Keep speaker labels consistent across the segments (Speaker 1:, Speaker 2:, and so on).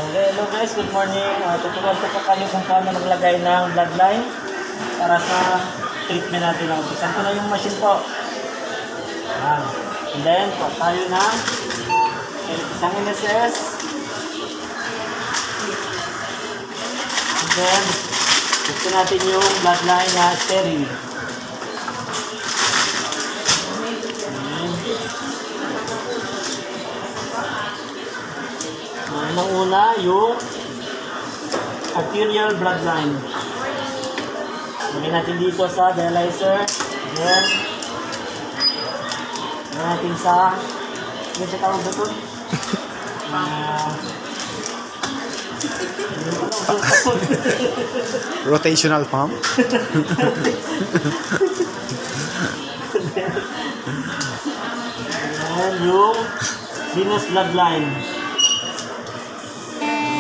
Speaker 1: Okay, hello guys, good morning. Tuturuan ko po kayo kung paano maglagay ng bloodline para sa treatment natin. Saan ko na yung machine po. And then, tayo na isang NSS. And then, gusto natin yung bloodline na sterile. Unang-una, yung arterial bloodline. Lagyan natin dito sa dialyzer. Then, lagyan natin sa, ano siya tawag ba ito?
Speaker 2: Rotational pump.
Speaker 1: Then, yung venous bloodline.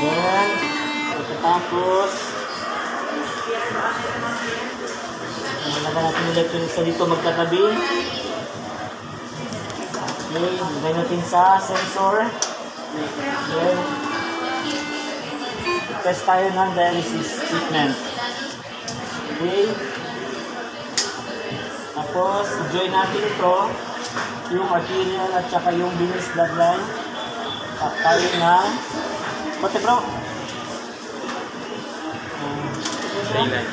Speaker 1: Then, pagkatapos, nalagyan natin ulit yung isa dito magkatabi. Okay, lagay natin sa sensor. Then, test tayo ng dialysis treatment. Okay. Tapos, join natin ito, yung arterial at saka yung venous bloodline. Tap tayo ng pati bro.
Speaker 3: Saline line.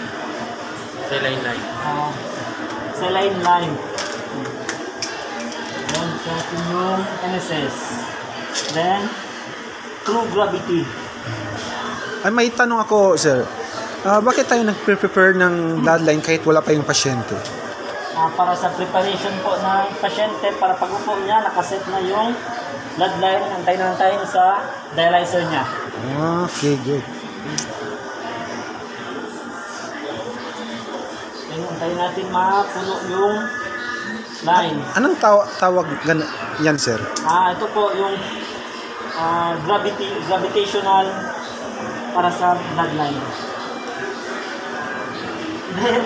Speaker 1: Saline line. Then, natin yung NSS. Then, true gravity.
Speaker 2: Ay, may tanong ako, sir. Bakit tayo nag-prepare ng bloodline kahit wala pa yung pasyente?
Speaker 1: Para sa preparation po ng pasyente, para pag-upo niya, nakaset na yung bloodline, antay na tayo sa dialyzer niya.
Speaker 2: Okay, good.
Speaker 1: Then, antay natin mapuno yung line.
Speaker 2: Anong tawag yan, sir?
Speaker 1: Ito po yung gravitational para sa bloodline. Then,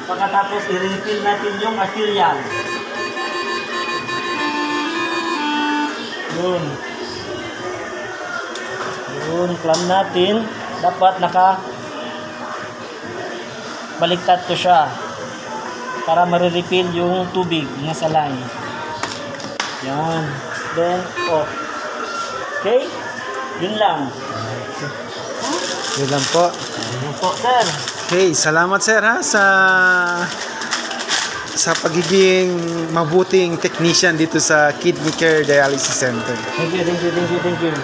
Speaker 1: pagkatapos i-refill natin yung arterial. Yun. Yun, clamp natin. Dapat baliktad to siya para ma-refill yung tubig na sa line. Yan. Then, off. Okay? Yun lang.
Speaker 2: Yun lang po.
Speaker 1: Yun po, sir.
Speaker 2: Okay, salamat sir ha sa pagiging mabuting technician dito sa Kidney Care Dialysis Center.
Speaker 1: Thank you.